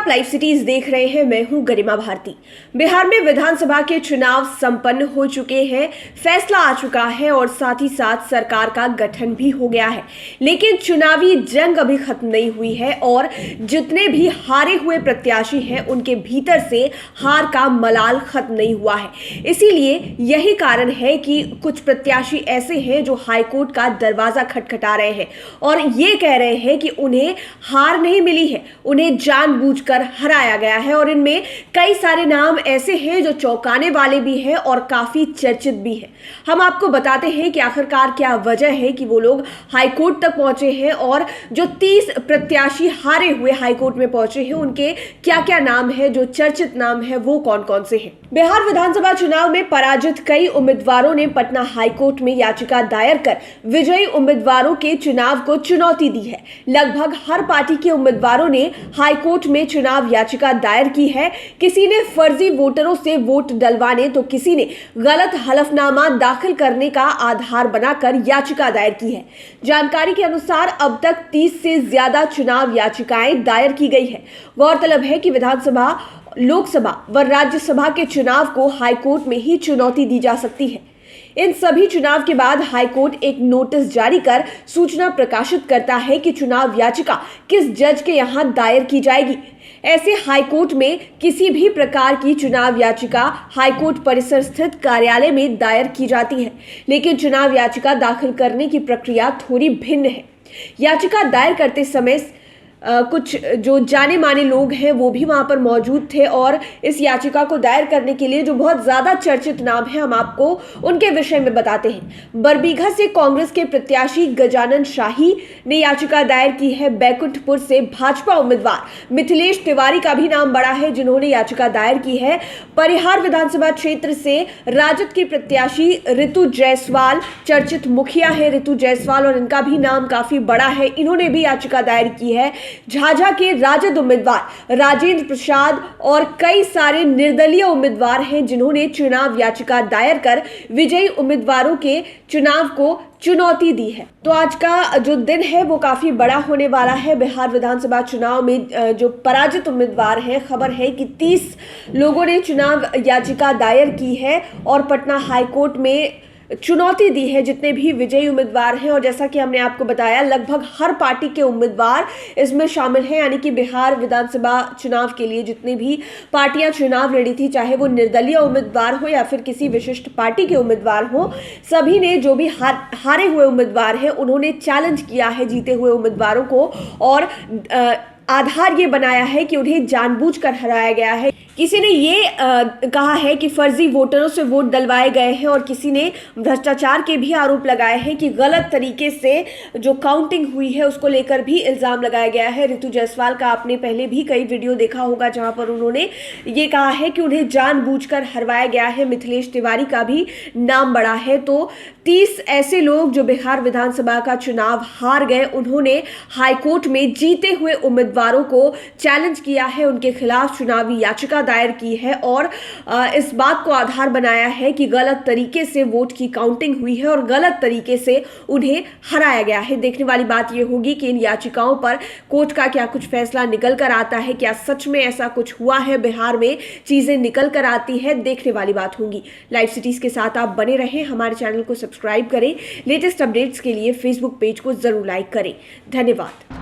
आप live cities देख रहे हैं। मैं हूं गरिमा भारती। बिहार में विधानसभा के चुनाव संपन्न हो चुके हैं, फैसला आ चुका है और साथ ही साथ सरकार का गठन भी हो गया है। लेकिन चुनावी जंग अभी खत्म नहीं हुई है और जितने भी हारे हुए प्रत्याशी हैं उनके भीतर से हार का मलाल खत्म नहीं हुआ है। इसीलिए यही कारण है कि कुछ प्रत्याशी ऐसे हैं जो हाईकोर्ट का दरवाजा खटखटा रहे हैं और ये कह रहे हैं कि उन्हें हार नहीं मिली है, उन्हें जानबूझकर हराया गया है। और इनमें कई सारे नाम ऐसे हैं जो चौंकाने वाले भी हैं और काफी चर्चित भी हैं। हम आपको बताते हैं कि आखिरकार क्या वजह है कि वो लोग हाईकोर्ट तक पहुंचे हैं और जो 30 प्रत्याशी हारे हुए हाईकोर्ट में पहुंचे हैं उनके क्या क्या नाम है, जो चर्चित नाम है वो कौन कौन से हैं। बिहार विधानसभा चुनाव में पराजित कई उम्मीदवारों ने पटना हाईकोर्ट में याचिका दायर कर विजयी उम्मीदवारों के चुनाव को चुनौती दी है। लगभग हर पार्टी के उम्मीदवारों ने हाईकोर्ट में चुनाव याचिका दायर की है। किसी ने फर्जी वोटरों से वोट डलवाने तो किसी ने गलत हलफनामा दाखिल करने का आधार बनाकर याचिका दायर की है। जानकारी के अनुसार अब तक 30 से ज्यादा चुनाव याचिकाएं दायर की गई है। गौरतलब है कि विधानसभा, लोकसभा व राज्यसभा के चुनाव को हाईकोर्ट में ही चुनौती दी जा सकती है। इन सभी चुनाव के बाद हाईकोर्ट एक नोटिस जारी कर सूचना प्रकाशित करता है कि चुनाव याचिका किस जज के यहां दायर की जाएगी। ऐसे हाईकोर्ट में किसी भी प्रकार की चुनाव याचिका हाईकोर्ट परिसर स्थित कार्यालय में दायर की जाती है, लेकिन चुनाव याचिका दाखिल करने की प्रक्रिया थोड़ी भिन्न है। याचिका दायर करते समय कुछ जो जाने माने लोग हैं वो भी वहां पर मौजूद थे और इस याचिका को दायर करने के लिए जो बहुत ज्यादा चर्चित नाम है हम आपको उनके विषय में बताते हैं। बरबीघा से कांग्रेस के प्रत्याशी गजानन शाही ने याचिका दायर की है। बैकुंठपुर से भाजपा उम्मीदवार मिथिलेश तिवारी का भी नाम बड़ा है जिन्होंने याचिका दायर की है। परिहार विधानसभा क्षेत्र से राजद की प्रत्याशी ऋतु जायसवाल चर्चित मुखिया है, ऋतु जायसवाल, और इनका भी नाम काफी बड़ा है, इन्होंने भी याचिका दायर की है। झाझा के राजद उम्मीदवार राजेंद्र प्रसाद और कई सारे निर्दलीय उम्मीदवार हैं जिन्होंने चुनाव याचिका दायर कर विजयी उम्मीदवारों के चुनाव को चुनौती दी है। तो आज का जो दिन है वो काफी बड़ा होने वाला है। बिहार विधानसभा चुनाव में जो पराजित उम्मीदवार हैं, खबर है कि 30 लोगों ने चुनाव याचिका दायर की है और पटना हाईकोर्ट में चुनौती दी है जितने भी विजयी उम्मीदवार हैं। और जैसा कि हमने आपको बताया, लगभग हर पार्टी के उम्मीदवार इसमें शामिल हैं, यानी कि बिहार विधानसभा चुनाव के लिए जितनी भी पार्टियां चुनाव लड़ी थी, चाहे वो निर्दलीय उम्मीदवार हो या फिर किसी विशिष्ट पार्टी के उम्मीदवार हो, सभी ने जो भी हारे हुए उम्मीदवार हैं उन्होंने चैलेंज किया है जीते हुए उम्मीदवारों को और आधार ये बनाया है कि उन्हें जानबूझकर हराया गया है। किसी ने ये कहा है कि फर्जी वोटरों से वोट डलवाए गए हैं और किसी ने भ्रष्टाचार के भी आरोप लगाए हैं कि गलत तरीके से जो काउंटिंग हुई है उसको लेकर भी इल्ज़ाम लगाया गया है। ऋतु जायसवाल का आपने पहले भी कई वीडियो देखा होगा जहां पर उन्होंने ये कहा है कि उन्हें जानबूझकर हरवाया गया है। मिथिलेश तिवारी का भी नाम बड़ा है। तो 30 ऐसे लोग जो बिहार विधानसभा का चुनाव हार गए, उन्होंने हाईकोर्ट में जीते हुए उम्मीदवारों को चैलेंज किया है, उनके खिलाफ चुनावी याचिका दायर की है और इस बात को आधार बनाया है कि गलत तरीके से वोट की काउंटिंग हुई है और गलत तरीके से उन्हें हराया गया है। देखने वाली बात यह होगी कि इन याचिकाओं पर कोर्ट का क्या कुछ फैसला निकल कर आता है, क्या सच में ऐसा कुछ हुआ है, बिहार में चीजें निकल कर आती है, देखने वाली बात होगी। लाइव सिटीज के साथ आप बने रहें, हमारे चैनल को सब्सक्राइब करें, लेटेस्ट अपडेट्स के लिए फेसबुक पेज को जरूर लाइक करें। धन्यवाद।